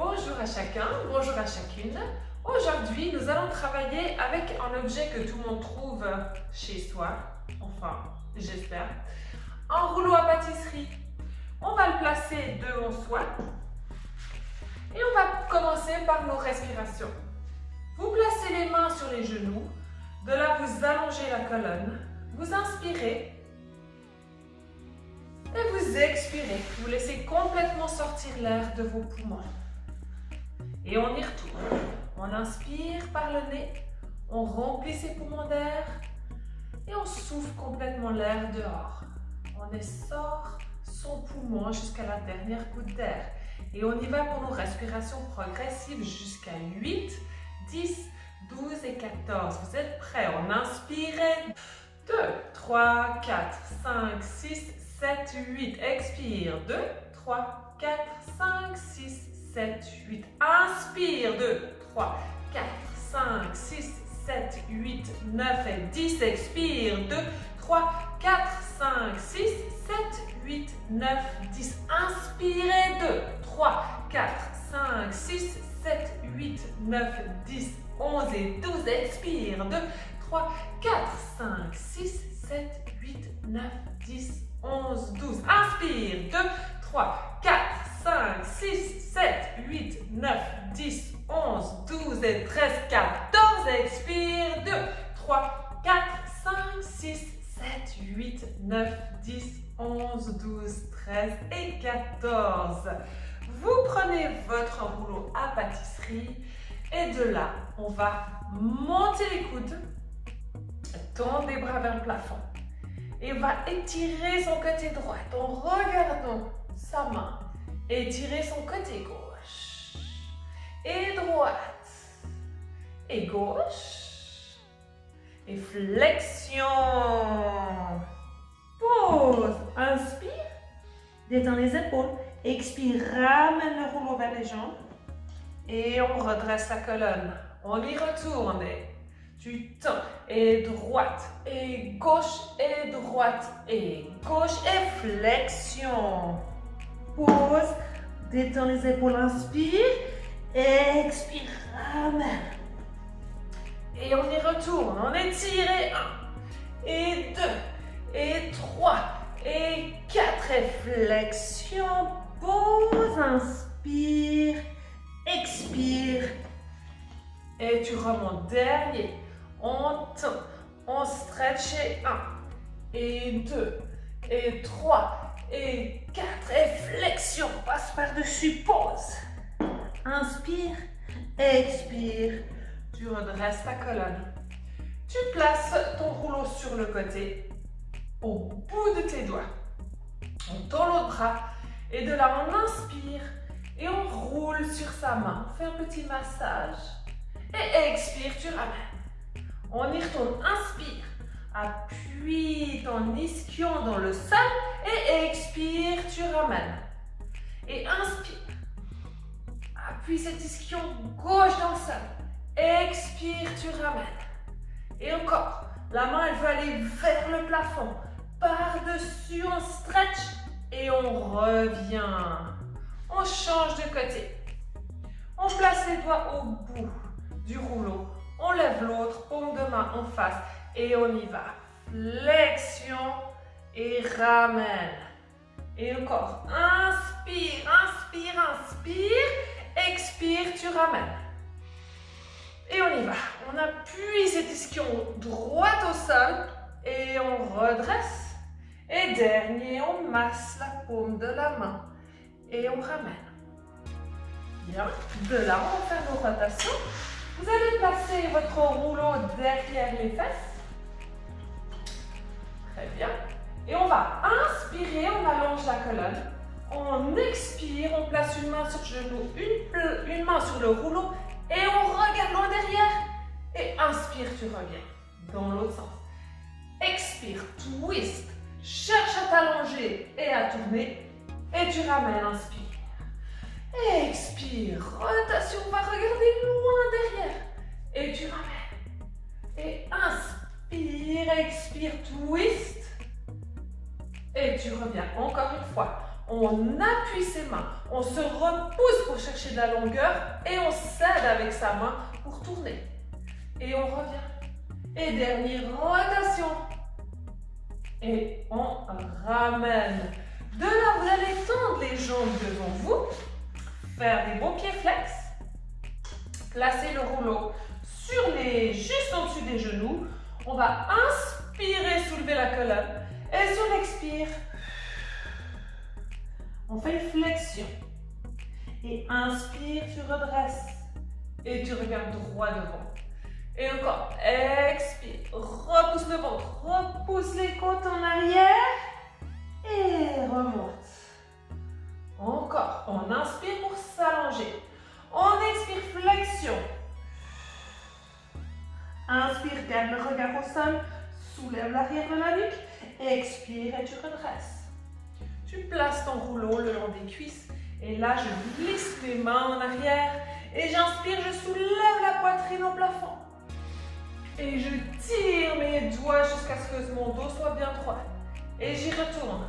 Bonjour à chacun, bonjour à chacune. Aujourd'hui, nous allons travailler avec un objet que tout le monde trouve chez soi, enfin, j'espère, un rouleau à pâtisserie. On va le placer devant soi et on va commencer par nos respirations. Vous placez les mains sur les genoux, de là vous allongez la colonne, vous inspirez et vous expirez. Vous laissez complètement sortir l'air de vos poumons. Et on y retourne. On inspire par le nez, on remplit ses poumons d'air et on souffle complètement l'air dehors. On sort son poumon jusqu'à la dernière goutte d'air. Et on y va pour nos respirations progressives jusqu'à 8, 10, 12 et 14. Vous êtes prêts? On inspire. 2, 3, 4, 5, 6, 7, 8. Expire. 2, 3, 4, 5, 6, 7, 8. Inspire. 2, 3, 4, 5, 6, 7, 8, 9 et 10. Expire. 2, 3, 4, 5, 6, 7, 8, 9, 10. Inspirez. 2, 3, 4, 5, 6, 7, 8, 9, 10, 11 et 12. Expire. 2, 3, 4, 5, 6, 7, 8, 9, 10, 11, 12. Inspire. 2, 3, 4, 5, 6, 7, 8, 9, 10, 11, 12 et 13, 14. Expire. 2, 3, 4, 5, 6, 7, 8, 9, 10, 11, 12, 13 et 14. Vous prenez votre rouleau à pâtisserie et de là, on va monter les coudes, tendre les bras vers le plafond et on va étirer son côté droit en regardant sa main. Étirer son côté gauche et droite et gauche et flexion. Pause. Inspire, détends les épaules. Expire, ramène le rouleau vers les jambes et on redresse la colonne. On y retourne. Tu tends et droite et gauche et droite et gauche et flexion. Pause, détends les épaules, inspire, expire, ramène. Et on y retourne, on étire et 1, et 2, et 3, et 4, et flexion, pause, inspire, expire. Et tu remontes derrière, on tend, on stretch et 1, et 2, et 3, et 4, et flexion, passe par-dessus, pause. Inspire, expire, tu redresses ta colonne. Tu places ton rouleau sur le côté, au bout de tes doigts. On tend l'autre bras, et de là on inspire, et on roule sur sa main. On fait un petit massage, et expire, tu ramènes. On y retourne, inspire. Appuie ton ischion dans le sol et expire, tu ramènes. Et inspire. Appuie cet ischion gauche dans le sol. Expire, tu ramènes. Et encore, la main elle veut aller vers le plafond. Par-dessus, on stretch et on revient. On change de côté. On place les doigts au bout du rouleau. On lève l'autre, paume de main en face. Et on y va. Flexion et ramène. Et encore. Inspire, inspire, inspire. Expire, tu ramènes. Et on y va. On appuie cet ischion droit au sol. Et on redresse. Et dernier, on masse la paume de la main. Et on ramène. Bien. De là, on va faire nos rotations. Vous allez placer votre rouleau derrière les fesses. Très bien. Et on va inspirer, on allonge la colonne. On expire, on place une main sur le genou, une main sur le rouleau et on regarde loin derrière. Et inspire, tu reviens dans l'autre sens. Expire, twist, cherche à t'allonger et à tourner. Et tu ramènes, inspire. Expire, rotation, on va regarder loin derrière. Et tu ramènes. Et inspire, expire, twist. Et tu reviens encore une fois. On appuie ses mains, on se repousse pour chercher de la longueur et on s'aide avec sa main pour tourner. Et on revient. Et dernière rotation. Et on ramène. De là, vous allez tendre les jambes devant vous, faire des beaux pieds flex, placer le rouleau juste au-dessus des genoux. On va inspirer, soulever la colonne. Et sur l'expire, on fait une flexion. Et inspire, tu redresses. Et tu regardes droit devant. Et encore, expire, repousse le ventre, repousse les côtes en arrière. Et remonte. Encore, on inspire pour s'allonger. On expire, flexion. Inspire, garde le regard au sol, soulève l'arrière de la nuque. Expire et tu redresses. Tu places ton rouleau le long des cuisses. Et là, je glisse mes mains en arrière. Et j'inspire, je soulève la poitrine au plafond. Et je tire mes doigts jusqu'à ce que mon dos soit bien droit. Et j'y retourne.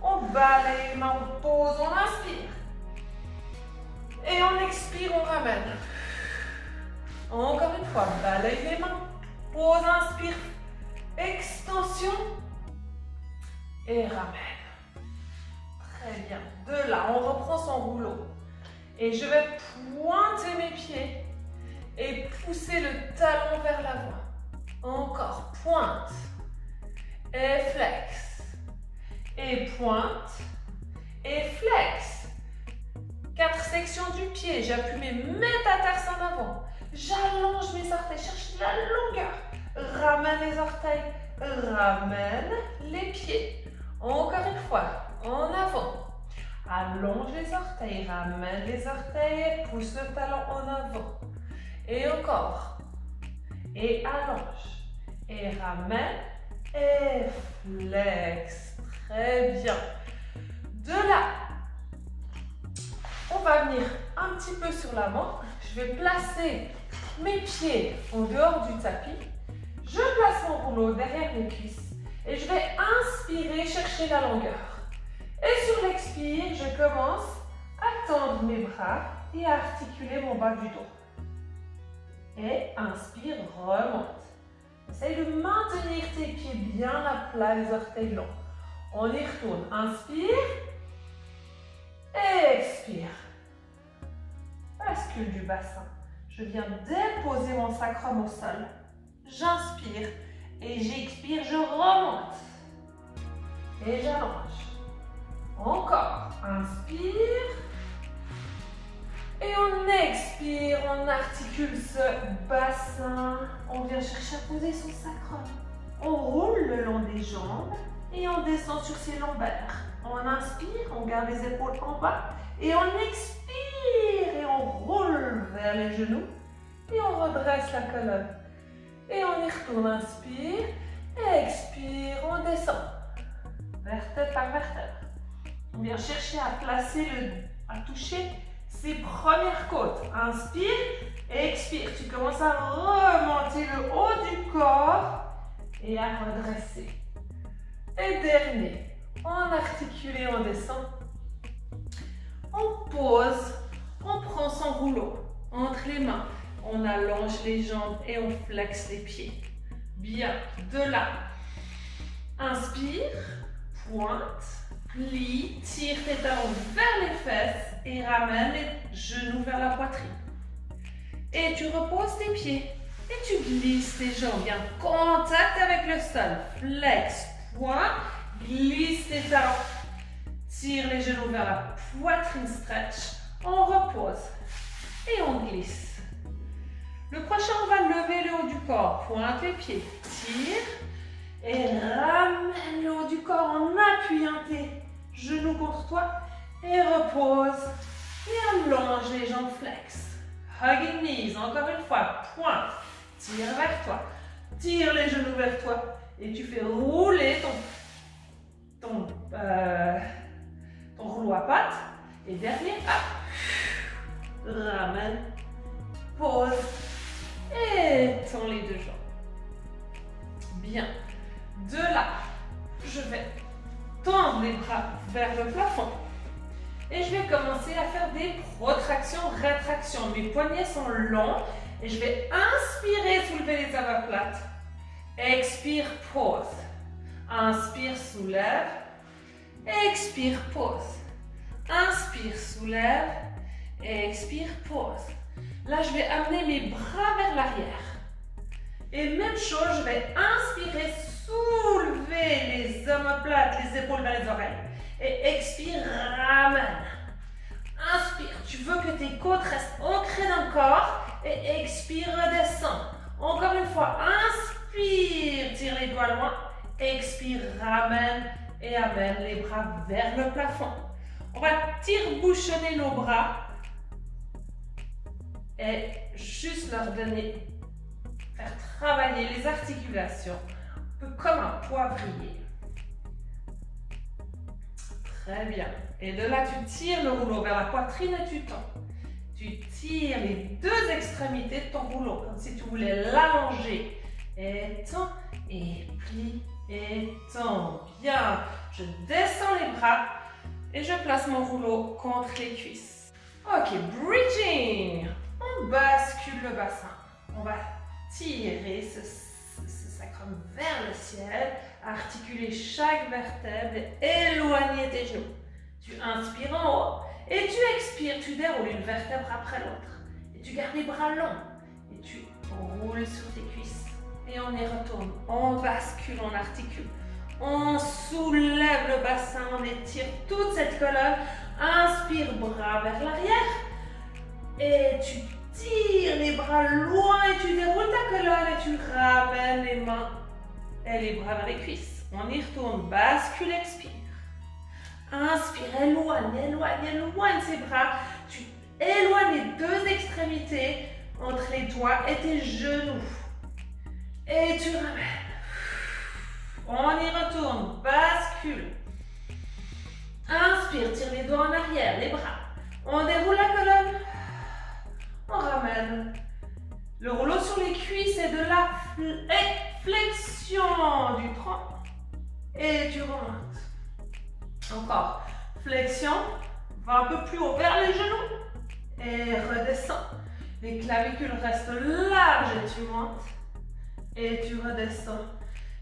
On balaye les mains, on pose, on inspire. Et on expire, on ramène. Encore une fois, balaye les mains, pose, inspire, extension et ramène. Très bien. De là, on reprend son rouleau. Et je vais pointer mes pieds et pousser le talon vers l'avant. Encore, pointe et flex. Et pointe et flex. 4 sections du pied. J'appuie mes métatarses en avant. J'allonge mes orteils. Cherche la longueur. Ramène les orteils. Ramène les pieds. Encore une fois. En avant. Allonge les orteils. Ramène les orteils et pousse le talon en avant. Et encore. Et allonge. Et ramène. Et flex. Très bien. De là, on va venir un petit peu sur l'avant. Je vais placer mes pieds en dehors du tapis. Je place mon rouleau derrière mes cuisses. Et je vais inspirer, chercher la longueur. Et sur l'expire, je commence à tendre mes bras et à articuler mon bas du dos. Et inspire, remonte. Essaye de maintenir tes pieds bien à plat, les orteils longs. On y retourne. Inspire. Expire. Bascule du bassin. Je viens déposer mon sacrum au sol. J'inspire et j'expire, je remonte. Et j'allonge. Encore. Inspire. Et on expire, on articule ce bassin. On vient chercher à poser son sacrum. On roule le long des jambes. Et on descend sur ses lombaires. On inspire, on garde les épaules en bas. Et on expire et on roule vers les genoux. Et on redresse la colonne. Et on y retourne. Inspire, expire, on descend. Vertèbre par vertèbre. On vient chercher à placer à toucher ses premières côtes. Inspire, expire. Tu commences à remonter le haut du corps et à redresser. Et dernier, on articule et on descend. On pose, on prend son rouleau entre les mains. On allonge les jambes et on flexe les pieds. Bien, de là. Inspire, pointe, plie, tire tes talons vers les fesses et ramène les genoux vers la poitrine. Et tu reposes tes pieds et tu glisses tes jambes. Bien, contact avec le sol. Flex. Point, glisse tes talons, tire les genoux vers la poitrine, stretch, on repose et on glisse. Le prochain, on va lever le haut du corps, pointe les pieds, tire et ramène le haut du corps en appuyant tes genoux contre toi et repose et allonge les jambes flex. Hugging knees, encore une fois, pointe, tire vers toi, tire les genoux vers toi. Et tu fais rouler ton rouleau à pattes. Et dernier, hop, ramène, pose et tends les deux jambes. Bien. De là, je vais tendre les bras vers le plafond. Et je vais commencer à faire des protractions, rétractions. Mes poignets sont longs et je vais inspirer, soulever les omoplates. Expire, pause. Inspire, soulève. Expire, pause. Inspire, soulève. Expire, pause. Là, je vais amener mes bras vers l'arrière. Et même chose, je vais inspirer, soulever les omoplates, les épaules vers les oreilles. Et expire, ramène. Inspire, tu veux que tes côtes restent ancrées dans le corps. Et expire, redescends. Encore une fois, inspire, tire les doigts loin. Expire, ramène et amène les bras vers le plafond. On va tire-bouchonner nos bras et juste leur donner, faire travailler les articulations, un peu comme un poivrier. Très bien. Et de là, tu tires le rouleau vers la poitrine et tu tends. Tu tires les deux extrémités de ton rouleau, comme si tu voulais l'allonger. Et tends, et plie, et tends. Bien. Je descends les bras et je place mon rouleau contre les cuisses. Ok, bridging. On bascule le bassin. On va tirer ce sacrum vers le ciel, articuler chaque vertèbre et éloigner tes genoux. Tu inspires en haut et tu expires, tu déroules une vertèbre après l'autre. Et tu gardes les bras longs et tu roules sur tes cuisses. Et on y retourne. On bascule, on articule. On soulève le bassin, on étire toute cette colonne. Inspire, bras vers l'arrière. Et tu tires les bras loin et tu déroules ta colonne et tu ramènes les mains et les bras vers les cuisses. On y retourne, bascule, expire. Inspire, éloigne, éloigne, éloigne ces bras. Tu éloignes les deux extrémités entre les doigts et tes genoux. Et tu ramènes. On y retourne, bascule. Inspire, tire les doigts en arrière, les bras. On déroule la colonne. On ramène le rouleau sur les cuisses et de la flexion du tronc. Et tu remontes. Encore. Flexion. Va un peu plus haut vers les genoux. Et redescends. Les clavicules restent larges et tu montes. Et tu redescends.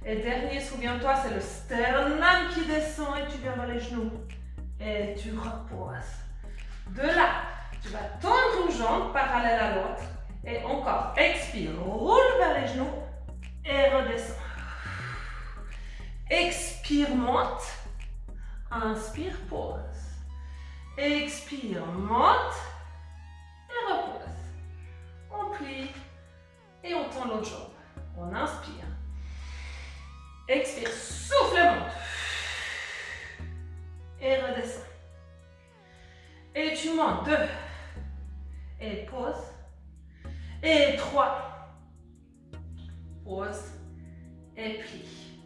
Et dernier, souviens-toi, c'est le sternum qui descend et tu viens vers les genoux. Et tu reposes. De là, tu vas tendre une jambe parallèle à l'autre. Et encore, expire, roule vers les genoux et redescends. Expire, monte. Inspire, pause. Expire, monte et repose. On plie et on tend l'autre jambe. On inspire. Expire, souffle, monte. Et redescends. Et tu montes 2. Et pause. Et 3. Pause. Et plie.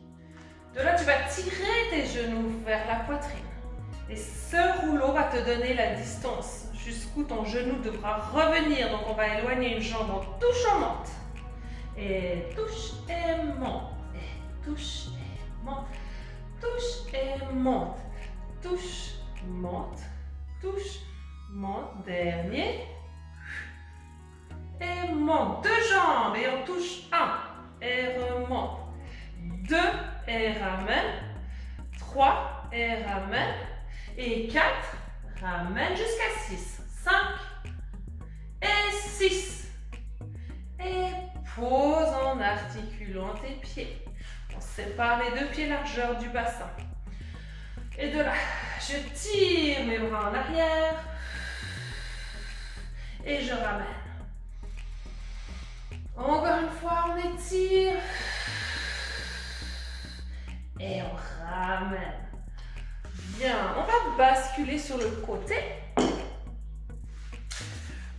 De là, tu vas tirer tes genoux vers la poitrine. Et ce rouleau va te donner la distance jusqu'où ton genou devra revenir. Donc, on va éloigner une jambe. On touche, on monte. Et touche et monte. Et touche et monte. Touche et monte. Touche, monte. Touche, monte. Dernier. Et monte. 2 jambes. Et on touche 1. Et remonte. 2 et ramène. 3 et ramène. Et 4, ramène jusqu'à 6. 5 et 6. Et pose en articulant tes pieds. On sépare les 2 pieds largeur du bassin. Et de là, je tire mes bras en arrière. Et je ramène. Encore une fois, on étire. Et on ramène. Bien, on va basculer sur le côté.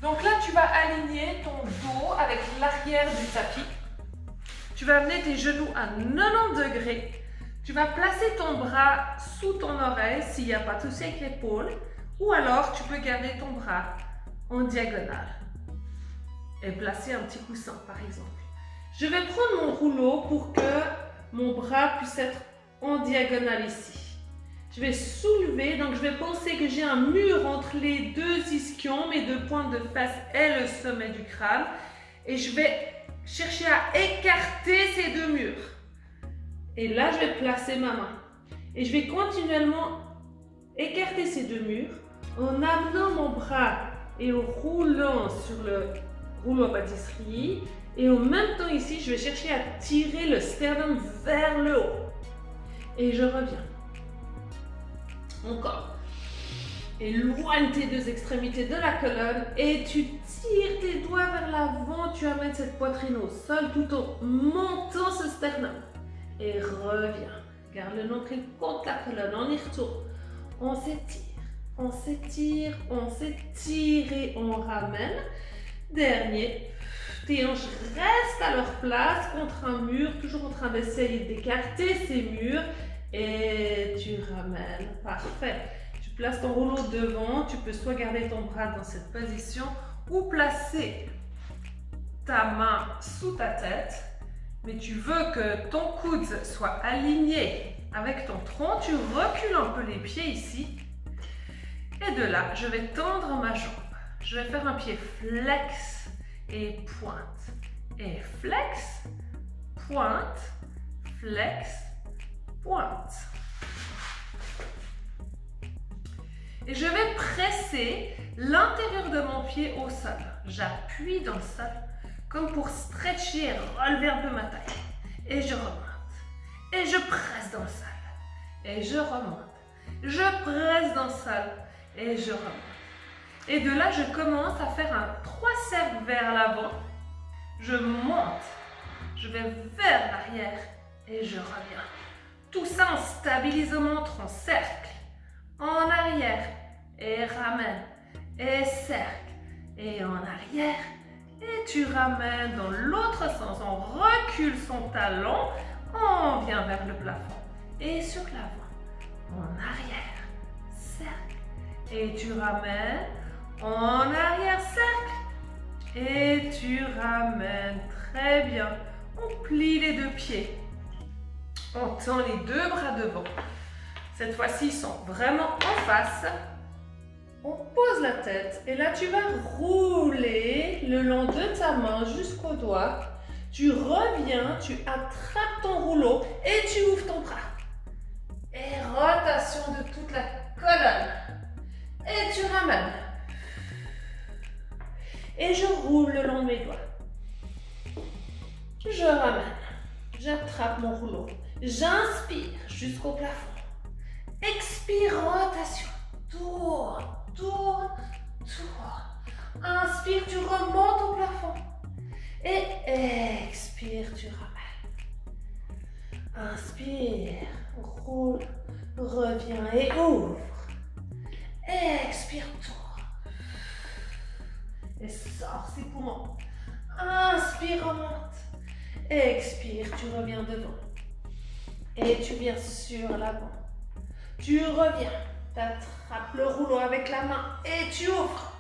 Donc là, tu vas aligner ton dos avec l'arrière du tapis. Tu vas amener tes genoux à 90 degrés. Tu vas placer ton bras sous ton oreille s'il n'y a pas de souci avec l'épaule. Ou alors, tu peux garder ton bras en diagonale. Et placer un petit coussin, par exemple. Je vais prendre mon rouleau pour que mon bras puisse être en diagonale ici. Je vais soulever, donc je vais penser que j'ai un mur entre les deux ischions, mes deux pointes de face et le sommet du crâne. Et je vais chercher à écarter ces deux murs. Et là, je vais placer ma main. Et je vais continuellement écarter ces deux murs en amenant mon bras et en roulant sur le rouleau à pâtisserie. Et en même temps ici, je vais chercher à tirer le sternum vers le haut. Et je reviens. Encore. Éloigne tes deux extrémités de la colonne et tu tires tes doigts vers l'avant. Tu amènes cette poitrine au sol tout en montant ce sternum. Et reviens. Garde le nombril contre la colonne. On y retourne. On s'étire. On s'étire. On s'étire et on ramène. Dernier. Tes hanches restent à leur place contre un mur. Toujours en train d'essayer d'écarter ces murs. Et tu ramènes. Parfait. Tu places ton rouleau devant. Tu peux soit garder ton bras dans cette position ou placer ta main sous ta tête. Mais tu veux que ton coude soit aligné avec ton tronc. Tu recules un peu les pieds ici. Et de là, je vais tendre ma jambe. Je vais faire un pied flex et pointe. Et flex, pointe, flex, pointe. Et je vais presser l'intérieur de mon pied au sol. J'appuie dans le sol comme pour stretcher et relever un peu ma taille. Et je remonte. Et je presse dans le sol. Et je remonte. Je presse dans le sol. Et je remonte. Et de là, je commence à faire un 3 cercles vers l'avant. Je monte. Je vais vers l'arrière. Et je reviens. Tout ça en stabilisant mon tronc. Cercle. En arrière. Et ramène. Et cercle. Et en arrière. Et tu ramènes dans l'autre sens. On recule son talon. On vient vers le plafond. Et sur l'avant. En arrière. Cercle. Et tu ramènes. En arrière. Cercle. Et tu ramènes. Très bien. On plie les deux pieds. On tend les deux bras devant. Cette fois-ci, ils sont vraiment en face. On pose la tête et là, tu vas rouler le long de ta main jusqu'au doigt. Tu reviens, tu attrapes ton rouleau et tu ouvres ton bras. Et rotation de toute la colonne. Et tu ramènes. Et je roule le long de mes doigts. Je ramène. J'attrape mon rouleau. J'inspire jusqu'au plafond. Expire, rotation. Tourne, tourne, tourne. Inspire, tu remontes au plafond. Et expire, tu ramènes. Inspire, roule, reviens et ouvre. Expire, tourne. Et sors ses poumons. Inspire, remonte. Expire, tu reviens devant. Et tu viens sur l'avant. Tu reviens. Tu attrapes le rouleau avec la main et tu ouvres.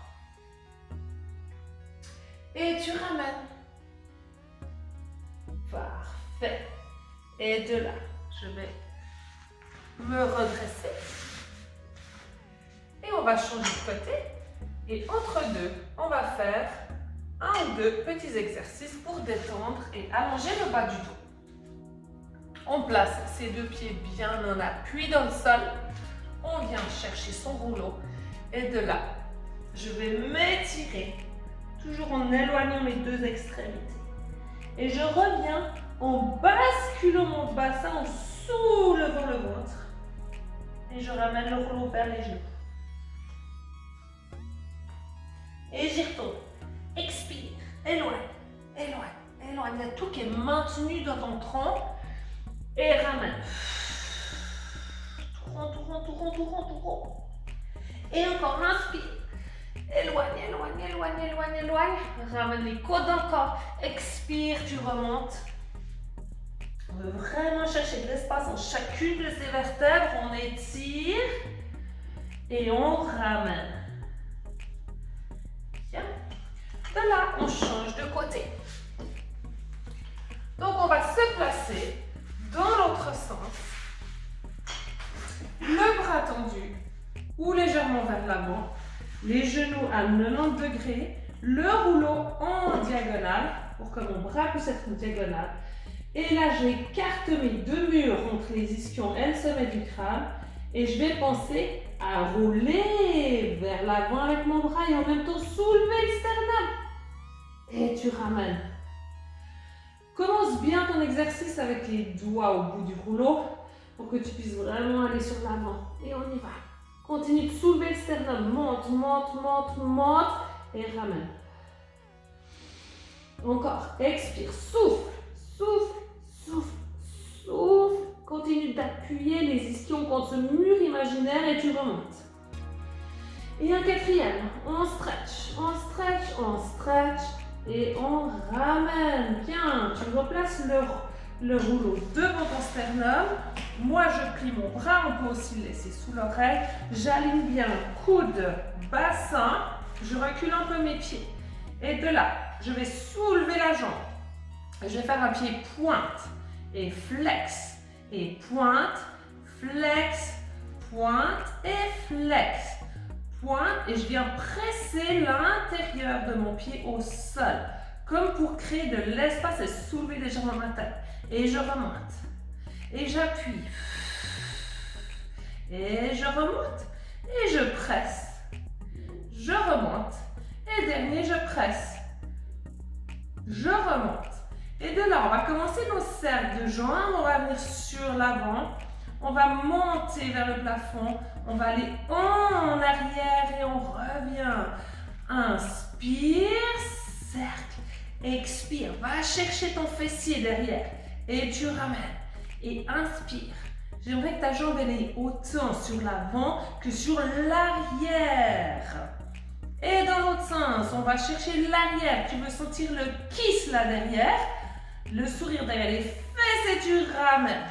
Et tu ramènes. Parfait. Et de là, je vais me redresser. Et on va changer de côté. Et entre deux, on va faire un ou deux petits exercices pour détendre et allonger le bas du dos. On place ses deux pieds bien en appui dans le sol. On vient chercher son rouleau. Et de là, je vais m'étirer, toujours en éloignant mes deux extrémités. Et je reviens en basculant mon bassin, en soulevant le ventre. Et je ramène le rouleau vers les genoux. Et j'y retourne. Expire, éloigne, éloigne, éloigne. Il y a tout qui est maintenu dans ton tronc. Et ramène. Tourne, tourne, tourne, tourne, tourne. Et encore, inspire. Éloigne, éloigne, éloigne, éloigne, éloigne. Ramène les côtes encore. Expire, tu remontes. On veut vraiment chercher de l'espace en chacune de ces vertèbres. On étire. Et on ramène. Bien. De là, on change de côté. Donc, on va se placer dans l'autre sens. le bras tendu ou légèrement vers l'avant, les genoux à 90 degrés, le rouleau en diagonale pour que mon bras puisse être en diagonale. Et là, j'écarte mes deux murs entre les ischions et le sommet du crâne et je vais penser à rouler vers l'avant avec mon bras et en même temps soulever le sternum. Et tu ramènes. Commence bien ton exercice avec les doigts au bout du rouleau pour que tu puisses vraiment aller sur l'avant. Et on y va. Continue de soulever le sternum. Monte, monte, monte, monte et ramène. Encore. Expire. Souffle, souffle, souffle, souffle. Continue d'appuyer les ischions contre ce mur imaginaire et tu remontes. Et un quatrième. On stretch, on stretch, on stretch. Et on ramène. Bien, tu replaces le rouleau devant ton sternum. Moi, je plie mon bras. On peut aussi le laisser sous l'oreille. J'aligne bien coude, bassin. Je recule un peu mes pieds. Et de là, je vais soulever la jambe. Je vais faire un pied pointe et flex. Et pointe, flex, pointe et flex. Pointe et je viens presser l'intérieur de mon pied au sol, comme pour créer de l'espace et soulever légèrement ma tête. Et je remonte. Et j'appuie. Et je remonte. Et je presse. Je remonte. Et dernier, je presse. Je remonte. Et de là, on va commencer nos cercles de jambes. On va venir sur l'avant. On va monter vers le plafond. On va aller en arrière et on revient. Inspire, cercle. Expire. Va chercher ton fessier derrière. Et tu ramènes. Et inspire. J'aimerais que ta jambe elle ait autant sur l'avant que sur l'arrière. Et dans l'autre sens, on va chercher l'arrière. Tu veux sentir le kiss là derrière. Le sourire derrière les fesses et tu ramènes.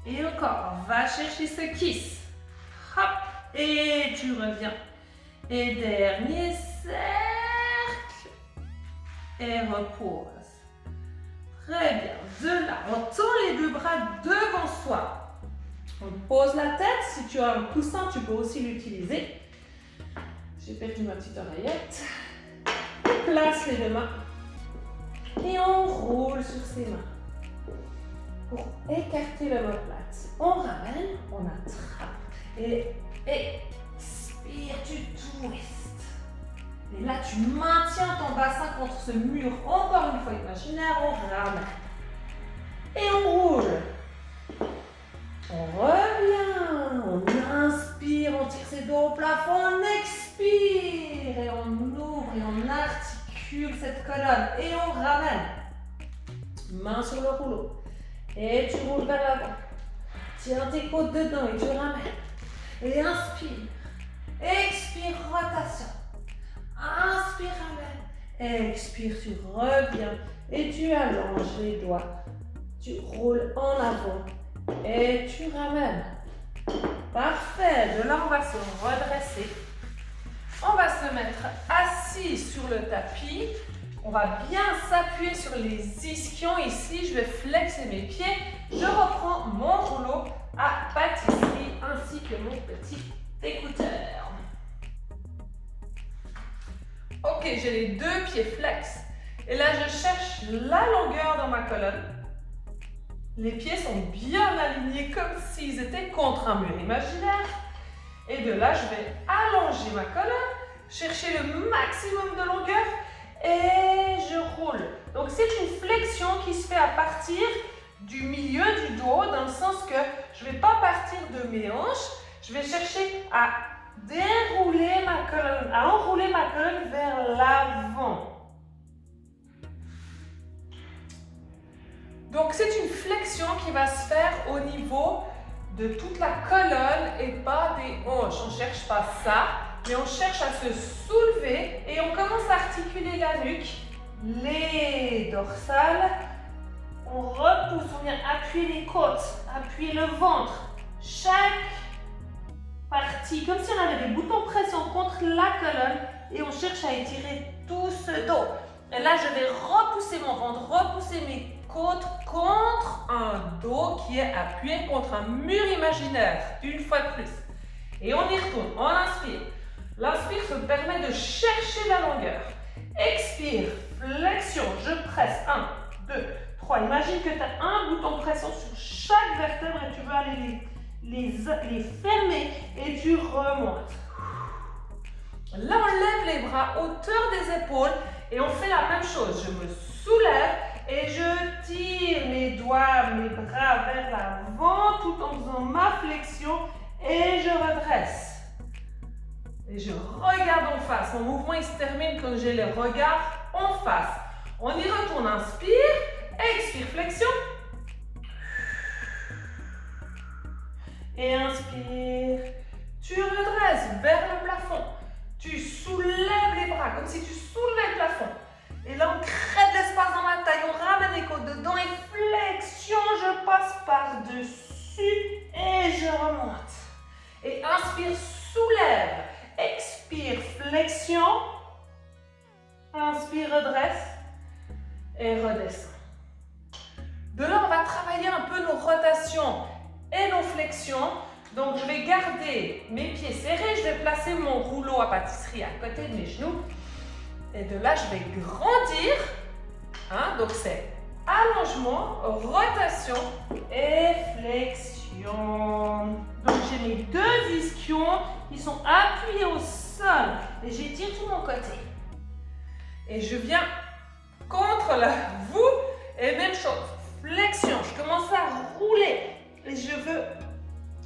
Et encore, va chercher ce kiss. Hop, et tu reviens. Et dernier cercle. Et repose. Très bien. De là, on tend les deux bras devant soi. On pose la tête. Si tu as un coussin, tu peux aussi l'utiliser. J'ai perdu ma petite oreillette. On place les deux mains. Et on roule sur ses mains. Pour écarter l'omoplate. On ramène, on attrape. Et expire, tu twists. Et là, tu maintiens ton bassin contre ce mur. Encore une fois imaginaire, on ramène. Et on roule. On revient. On inspire, on tire ses dos au plafond. On expire. Et on ouvre et on articule cette colonne. Et on ramène. Main sur le rouleau. Et tu roules vers l'avant. Tiens tes côtes dedans et tu ramènes. Et inspire. Expire, rotation. Inspire, ramène. Expire, tu reviens. Et tu allonges les doigts. Tu roules en avant. Et tu ramènes. Parfait. De là, on va se redresser. On va se mettre assis sur le tapis. On va bien s'appuyer sur les ischions ici. Je vais flexer mes pieds. Je reprends mon rouleau à pâtisserie ainsi que mon petit écouteur. Ok, j'ai les deux pieds flex. Et là, je cherche la longueur dans ma colonne. Les pieds sont bien alignés comme s'ils étaient contre un mur imaginaire. Et de là, je vais allonger ma colonne, chercher le maximum de longueur. Et je roule. Donc, c'est une flexion qui se fait à partir du milieu du dos, dans le sens que je ne vais pas partir de mes hanches. Je vais chercher à dérouler ma colonne, à enrouler ma colonne vers l'avant. Donc, c'est une flexion qui va se faire au niveau de toute la colonne et pas des hanches. On ne cherche pas ça. Mais on cherche à se soulever et on commence à articuler la nuque, les dorsales. On repousse, on vient appuyer les côtes, appuyer le ventre. Chaque partie, comme si on avait des boutons de pression contre la colonne et on cherche à étirer tout ce dos. Et là, je vais repousser mon ventre, repousser mes côte contre un dos qui est appuyé contre un mur imaginaire, une fois de plus. Et on y retourne, on inspire. L'inspire se permet de chercher la longueur. Expire, flexion, je presse. 1, 2, 3. Imagine que tu as un bouton de pression sur chaque vertèbre et tu veux aller les fermer et tu remontes. Là, on lève les bras hauteur des épaules et on fait la même chose. Je me soulève et je tire mes doigts, mes bras vers l'avant tout en faisant ma flexion et je redresse. Et je regarde en face. Mon mouvement il se termine quand j'ai le regard en face. On y retourne. Inspire, expire, flexion. Et inspire. Tu redresses vers le plafond. Tu soulèves les bras comme si tu soulevais le plafond. Et là, on crée de l'espace dans la taille. On ramène les côtes dedans et flexion. Je passe par-dessus et je remonte. Et inspire, soulève. Expire, flexion. Inspire, redresse. Et redescend. De là, on va travailler un peu nos rotations et nos flexions. Donc, je vais garder mes pieds serrés. Je vais placer mon rouleau à pâtisserie à côté de mes genoux. Et de là, je vais grandir. Donc, c'est allongement, rotation et flexion. Donc, j'ai mes deux ischions qui sont appuyés au sol. Et j'étire tout mon côté. Et je viens contre la voûte. Et même chose, flexion. Je commence à rouler. Et je veux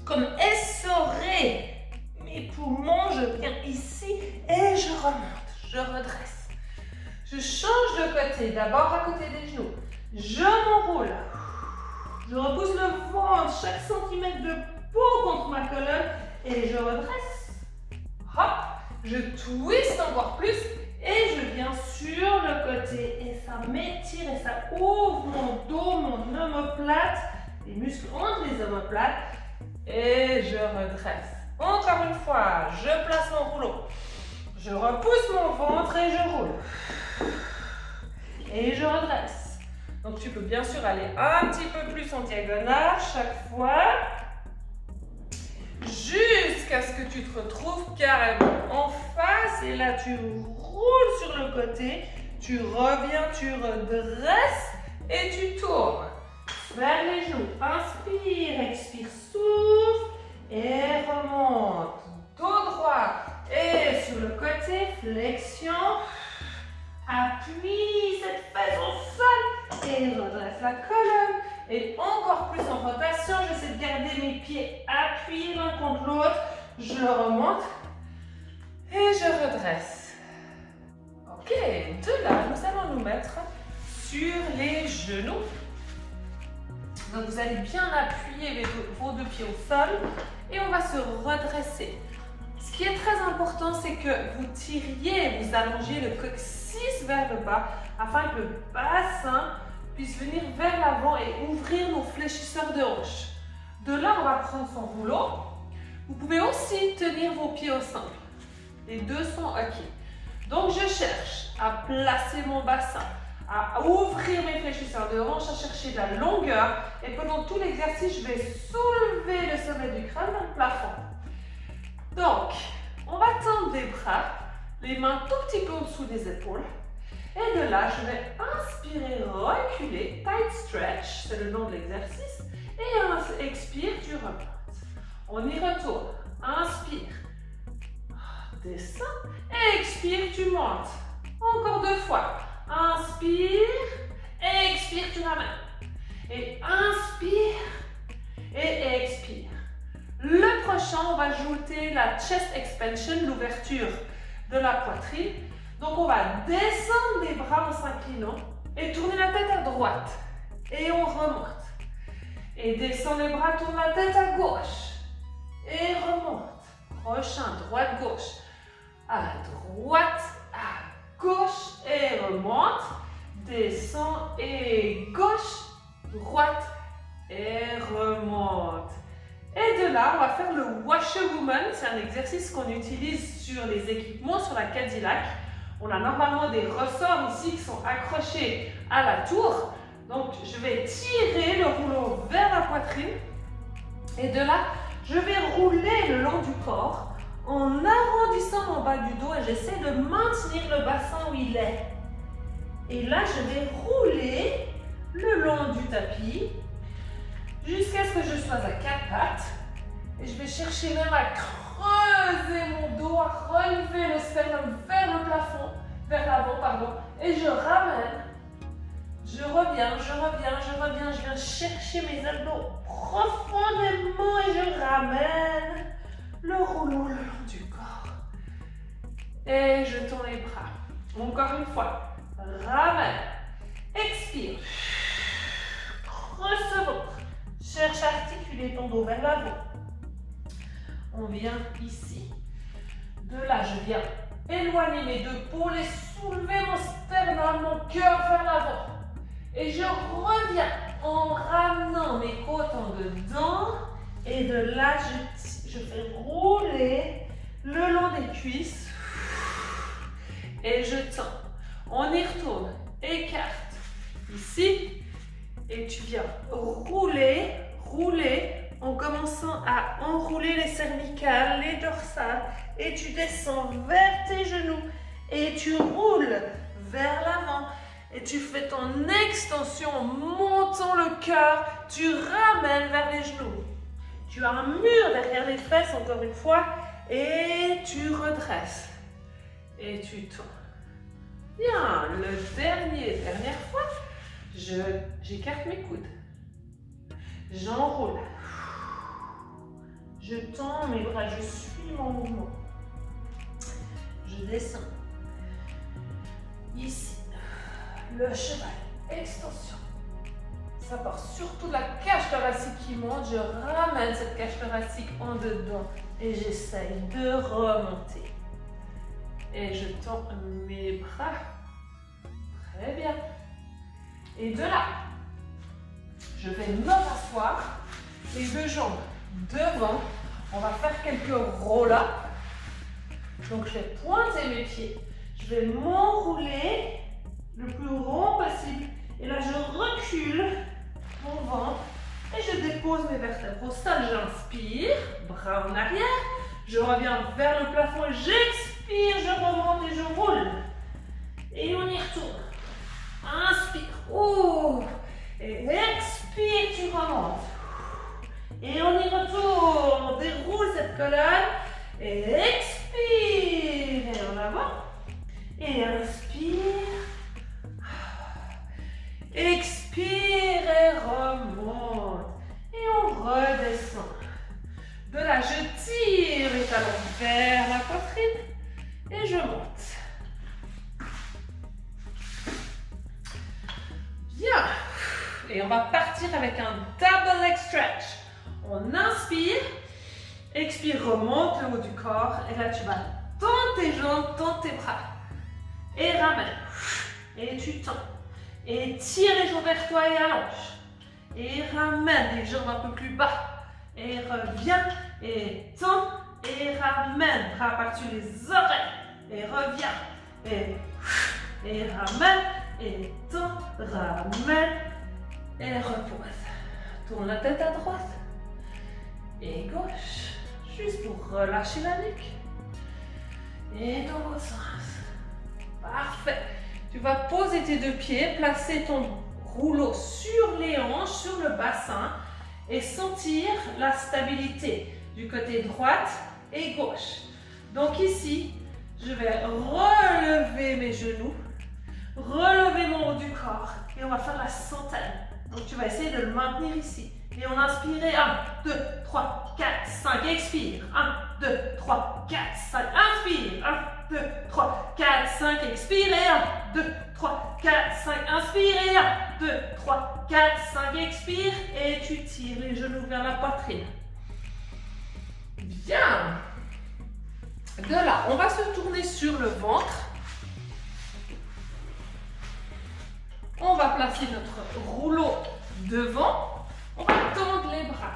comme essorer mes poumons. Je viens ici et je remonte. Je redresse. Je change de côté. D'abord à côté des genoux. Je m'enroule. Je repousse le ventre, chaque centimètre de peau contre ma colonne et je redresse. Hop, je twiste encore plus et je viens sur le côté et ça m'étire et ça ouvre mon dos, mon omoplate, les muscles entre les omoplates et je redresse. Encore une fois, je place mon rouleau. Je repousse mon ventre et je roule. Et je redresse. Donc tu peux bien sûr aller un petit peu plus en diagonale chaque fois. Jusqu'à ce que tu te retrouves carrément en face. Et là tu roules sur le côté. Tu reviens, tu redresses et tu tournes. Vers les genoux. Inspire, expire, souffle. Et remonte. Dos droit. Et sur le côté, flexion. Appuie cette fesse au sol et redresse la colonne. Et encore plus en rotation, j'essaie de garder mes pieds appuyés l'un contre l'autre. Je remonte et je redresse. Ok, de là, nous allons nous mettre sur les genoux. Donc vous allez bien appuyer vos deux pieds au sol et on va se redresser. Ce qui est très important, c'est que vous tiriez, vous allongiez le coccyx vers le bas afin que le bassin puisse venir vers l'avant et ouvrir nos fléchisseurs de hanche. De là, on va prendre son rouleau. Vous pouvez aussi tenir vos pieds au sol. Les deux sont OK. Donc, je cherche à placer mon bassin, à ouvrir mes fléchisseurs de hanche, à chercher de la longueur. Et pendant tout l'exercice, je vais soulever le sommet du crâne vers le plafond. Donc, on va tendre les bras, les mains tout petit peu en dessous des épaules. Et de là, je vais inspirer, reculer, tight stretch, c'est le nom de l'exercice. Et expire, tu remontes. On y retourne. Inspire, descends. Et expire, tu montes. Encore deux fois. Inspire, expire, tu ramènes. Et inspire, et expire. Le prochain, on va ajouter la chest expansion, l'ouverture de la poitrine. Donc, on va descendre les bras en s'inclinant et tourner la tête à droite. Et on remonte. Et descend les bras, tourne la tête à gauche. Et remonte. Prochain, droite, gauche. À droite, à gauche. Et remonte. Descend et gauche, droite. Et remonte. Et de là, on va faire le Washerwoman. C'est un exercice qu'on utilise sur les équipements, sur la Cadillac. On a normalement des ressorts ici qui sont accrochés à la tour. Donc, je vais tirer le rouleau vers la poitrine. Et de là, je vais rouler le long du corps en arrondissant mon bas du dos et j'essaie de maintenir le bassin où il est. Et là, je vais rouler le long du tapis jusqu'à ce que je sois à 4 pattes. Et je vais chercher même à creuser mon dos, à relever le sternum vers le plafond, vers l'avant, pardon. Et je ramène. Je reviens, je viens chercher mes abdos profondément et je ramène le rouleau le long du corps. Et je tourne les bras. Encore une fois, ramène, expire, creuse ce ventre, cherche à articuler ton dos vers l'avant. On vient ici. De là, je viens éloigner mes deux paumes et soulever mon sternum, mon cœur vers l'avant. Et je reviens en ramenant mes côtes en dedans. Et de là, je fais rouler le long des cuisses. Et je tends. On y retourne. Écarte. Ici. Et tu viens rouler, en commençant à enrouler les cervicales, les dorsales. Et tu descends vers tes genoux. Et tu roules vers l'avant. Et tu fais ton extension en montant le cœur. Tu ramènes vers les genoux. Tu as un mur derrière les fesses, encore une fois. Et tu redresses. Et tu tournes. Bien, dernière fois, j'écarte mes coudes. J'enroule. Je tends mes bras, je suis mon mouvement. Je descends. Ici. Le cheval, extension. Ça part surtout de la cage thoracique qui monte. Je ramène cette cage thoracique en dedans et j'essaye de remonter. Et je tends mes bras. Très bien. Et de là, je vais me rasseoir. Les deux jambes devant. On va faire quelques roll-ups. Donc, je vais pointer mes pieds. Je vais m'enrouler le plus rond possible. Et là, je recule mon ventre et je dépose mes vertèbres au sol. J'inspire, bras en arrière. Je reviens vers le plafond. J'expire, je remonte et je roule. Et on y retourne. Inspire. Ouh. Et expire, tu remontes. Et on y retourne. On déroule cette colonne. Et expire. Et en avant. Et inspire. Expire et remonte. Et on redescend. De là, je tire les talons vers la poitrine et je monte. Bien. Et on va partir avec un double leg stretch. On inspire. Expire, remonte le haut du corps. Et là, tu vas tendre tes jambes, tendre tes bras. Et ramène. Et tu tends. Et tire les jambes vers toi et allonge. Et ramène les jambes un peu plus bas. Et reviens. Et tends. Et ramène. Bras par-dessus les oreilles. Et reviens. Et ramène. Et tends. Ramène. Et repose. Tourne la tête à droite. Et gauche. Juste pour relâcher la nuque. Et dans l'autre sens. Parfait. Tu vas poser tes deux pieds, placer ton rouleau sur les hanches, sur le bassin et sentir la stabilité du côté droite et gauche. Donc ici, je vais relever mes genoux, relever mon haut du corps et on va faire la centaine. Donc tu vas essayer de le maintenir ici. Et on inspire, 1, 2, 3, 4, 5, expire, 1, 2, 3, 4, 5, inspire, 1, 2, 3, 4, 5, expire, et 1, 2, 3, 4, 5, inspire, et 1, 2, 3, 4, 5, expire, et tu tires les genoux vers la poitrine. Bien. De là, on va se tourner sur le ventre. On va placer notre rouleau devant. On va tendre les bras.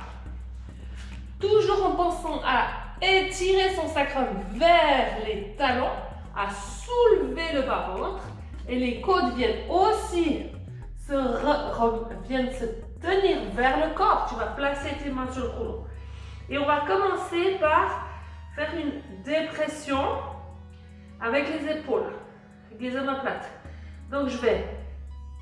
Toujours en pensant à étirer son sacrum vers les talons, à soulever le bas-ventre. Et les côtes viennent aussi viennent se tenir vers le corps. Tu vas placer tes mains sur le rouleau. Et on va commencer par faire une dépression avec les épaules, avec les omoplates. Donc je vais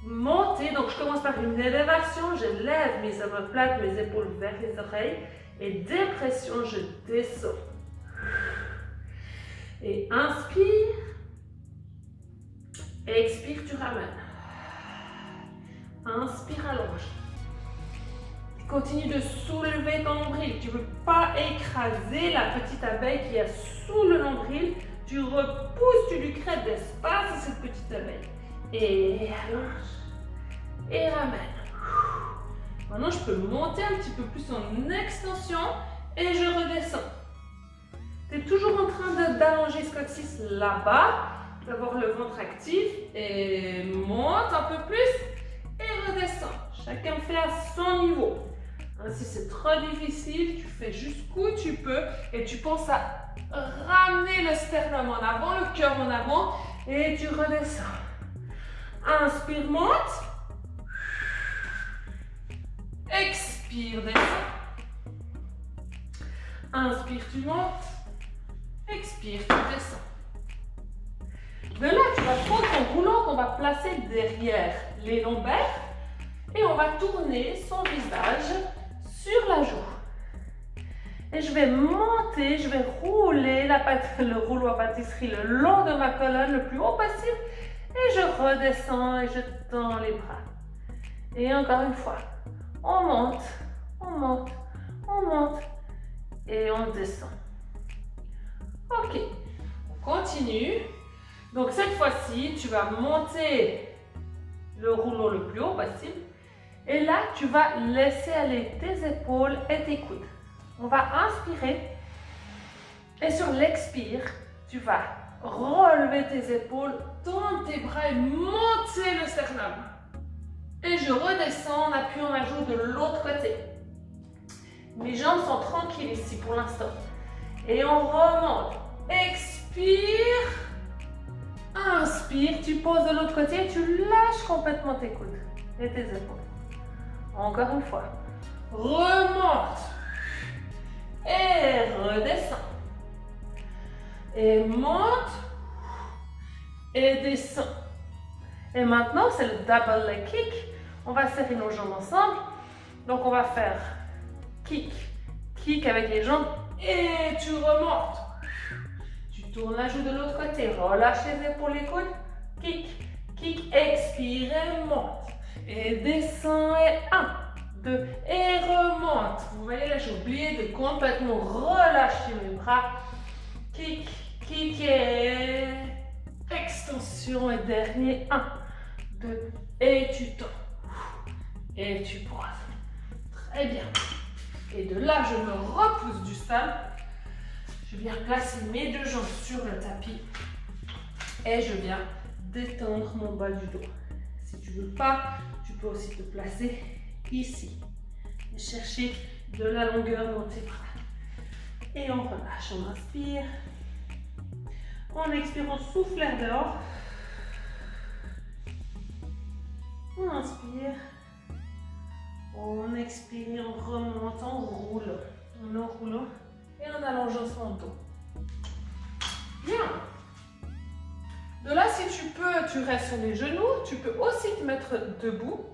monter, donc je commence par une élévation, je lève mes omoplates, mes épaules vers les oreilles. Et dépression, je descends. Et inspire. Expire, tu ramènes. Inspire, allonge. Continue de soulever ton nombril. Tu ne veux pas écraser la petite abeille qui est sous le nombril. Tu repousses, tu lui crées de l'espace à cette petite abeille. Et allonge. Et ramène. Maintenant, je peux monter un petit peu plus en extension et je redescends. Tu es toujours en train d'allonger ce coccyx là-bas, d'avoir le ventre actif et monte un peu plus et redescend. Chacun fait à son niveau. Si c'est trop difficile, tu fais jusqu'où tu peux et tu penses à ramener le sternum en avant, le cœur en avant et tu redescends. Inspire, monte. Expire, descends. Inspire, tu montes. Expire, tu descends. De là, tu vas prendre ton rouleau qu'on va placer derrière les lombaires et on va tourner son visage sur la joue. Et je vais monter, je vais rouler le rouleau à pâtisserie le long de ma colonne le plus haut possible et je redescends et je tends les bras. Et encore une fois. On monte, on monte, on monte et on descend. Ok, on continue. Donc cette fois-ci, tu vas monter le rouleau le plus haut possible. Et là, tu vas laisser aller tes épaules et tes coudes. On va inspirer. Et sur l'expire, tu vas relever tes épaules, tendre tes bras et monter le sternum. Et je redescends en appuyant ma joue de l'autre côté. Mes jambes sont tranquilles ici pour l'instant. Et on remonte. Expire. Inspire. Tu poses de l'autre côté et tu lâches complètement tes coudes et tes épaules. Encore une fois. Remonte. Et redescends. Et monte. Et descends. Et maintenant, c'est le double leg kick. On va serrer nos jambes ensemble. Donc, on va faire kick, kick avec les jambes et tu remontes. Tu tournes la joue de l'autre côté. Relâche les épaules, les coudes. Kick, kick, expire et monte. Et descend et 1, 2 et remonte. Vous voyez là, j'ai oublié de complètement relâcher mes bras. Kick, kick et extension et dernier 1, 2 et tu tends et tu croises. Très bien. Et de là, je me repousse du sol. Je viens placer mes deux jambes sur le tapis et je viens détendre mon bas du dos. Si tu veux pas, tu peux aussi te placer ici et chercher de la longueur dans tes bras. Et on relâche, on inspire. On expire, on souffle l'air dehors. On inspire. On expire, on remonte, on roule. On enroule et en allongeant son dos. Bien. De là, si tu peux, tu restes sur les genoux. Tu peux aussi te mettre debout.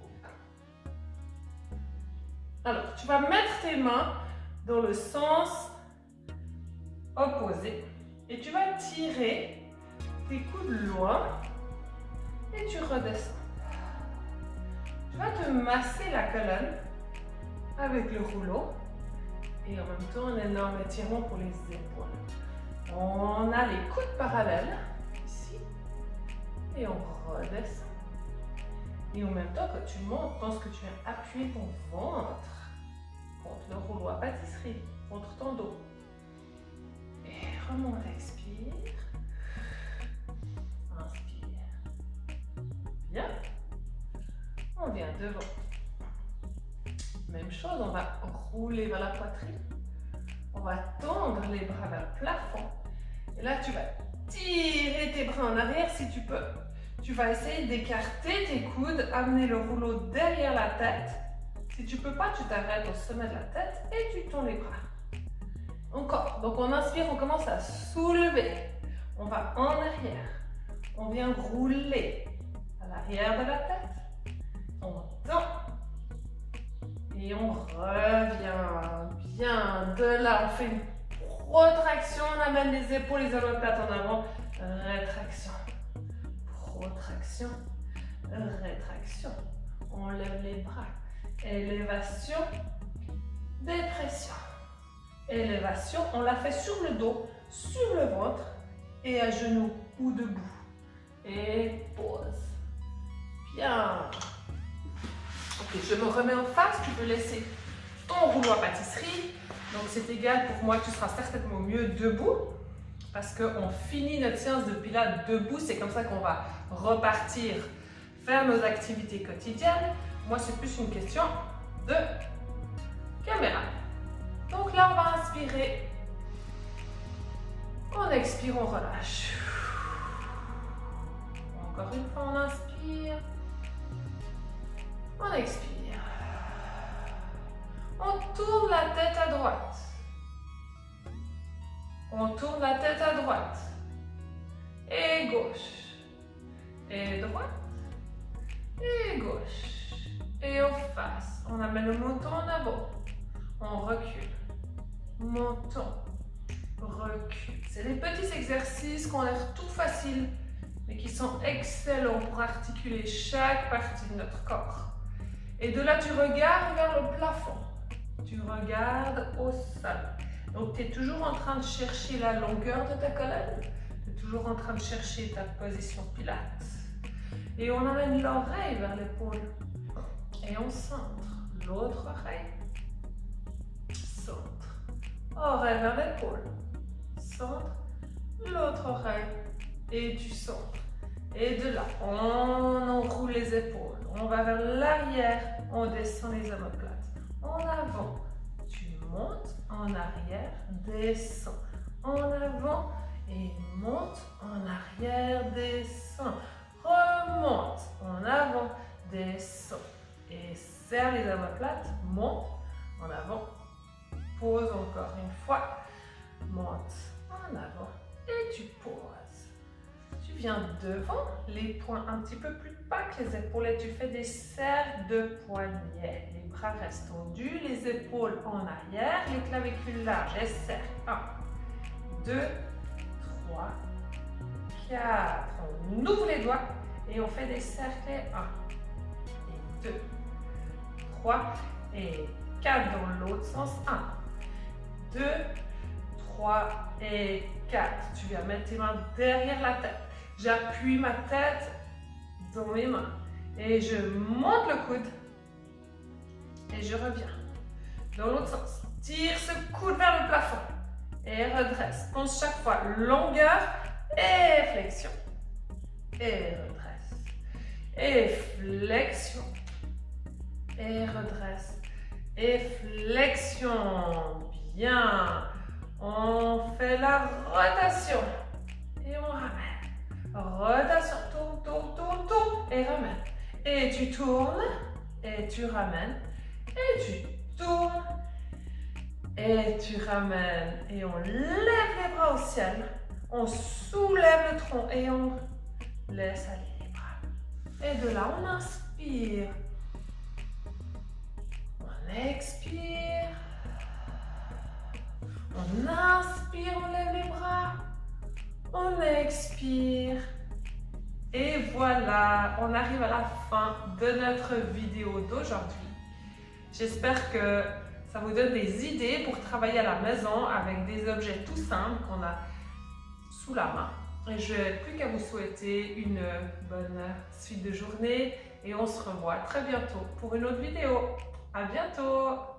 Alors, tu vas mettre tes mains dans le sens opposé. Et tu vas tirer tes coudes loin et tu redescends. Tu vas te masser la colonne avec le rouleau et en même temps un énorme étirement pour les épaules. On a les coudes parallèles ici et on redescend. Et en même temps, quand tu montes, pense que tu viens appuyer ton ventre contre le rouleau à pâtisserie, contre ton dos. Et remonte, expire. Inspire. Bien. On vient devant. Même chose, on va rouler vers la poitrine. On va tendre les bras vers le plafond. Et là, tu vas tirer tes bras en arrière si tu peux. Tu vas essayer d'écarter tes coudes, amener le rouleau derrière la tête. Si tu ne peux pas, tu t'arrêtes au sommet de la tête et tu tournes les bras. Encore. Donc on inspire, on commence à soulever. On va en arrière. On vient rouler à l'arrière de la tête. On tend. Et on revient. Bien. De là, on fait une protraction. On amène les épaules, les omoplates en avant. Rétraction. Protraction. Rétraction. On lève les bras. Élévation. Dépression. Élévation. On la fait sur le dos, sur le ventre et à genoux ou debout. Et pause. Bien. Ok, je me remets en face. Tu peux laisser ton rouleau à pâtisserie. Donc c'est égal pour moi, tu seras certainement mieux debout parce qu'on finit notre séance de pilates debout. C'est comme ça qu'on va repartir faire nos activités quotidiennes. Moi, c'est plus une question de caméra. Donc là, on va inspirer. On expire, on relâche. Encore une fois, on inspire. On expire. On tourne la tête à droite. On tourne la tête à droite. Et gauche. Et droite. Et gauche. Et en face. On amène le menton en avant. On recule. Menton. Recule. C'est des petits exercices qui ont l'air tout faciles, mais qui sont excellents pour articuler chaque partie de notre corps. Et de là, tu regardes vers le plafond. Tu regardes au sol. Donc, tu es toujours en train de chercher la longueur de ta colonne. Tu es toujours en train de chercher ta position pilates. Et on amène l'oreille vers l'épaule. Et on centre. L'autre oreille. Centre. Oreille vers l'épaule. Centre. L'autre oreille. Et tu centres. Et de là, on enroule les épaules. On va vers l'arrière. On descend les omoplates. En avant, tu montes, en arrière, descends. En avant et monte, en arrière, descends. Remonte, en avant, descends. Et serre les omoplates, monte, en avant. Pose encore une fois. Monte, en avant et tu poses. Tu viens devant, les poings un petit peu plus bas que les épaules et tu fais des cercles de poignets. Les bras restent tendus, les épaules en arrière, les clavicules larges et cercles. 1, 2, 3, 4. On ouvre les doigts et on fait des cercles. 1, et 2, 3 et 4 dans l'autre sens. 1, 2, 3 et 4. Tu viens mettre tes mains derrière la tête. J'appuie ma tête dans mes mains et je monte le coude et je reviens. Dans l'autre sens, tire ce coude vers le plafond et redresse. Pense chaque fois longueur et flexion. Et redresse. Et flexion. Et redresse. Et flexion. Bien. On fait la rotation et on ramène. Rotation, tourne, tourne, tourne, tourne et ramène. Et tu tournes et tu ramènes. Et tu tournes et tu ramènes. Et on lève les bras au ciel. On soulève le tronc et on laisse aller les bras. Et de là, on inspire. On expire. On inspire, on lève les bras. On expire. Et voilà, on arrive à la fin de notre vidéo d'aujourd'hui. J'espère que ça vous donne des idées pour travailler à la maison avec des objets tout simples qu'on a sous la main. Et je n'ai plus qu'à vous souhaiter une bonne suite de journée et on se revoit très bientôt pour une autre vidéo. À bientôt!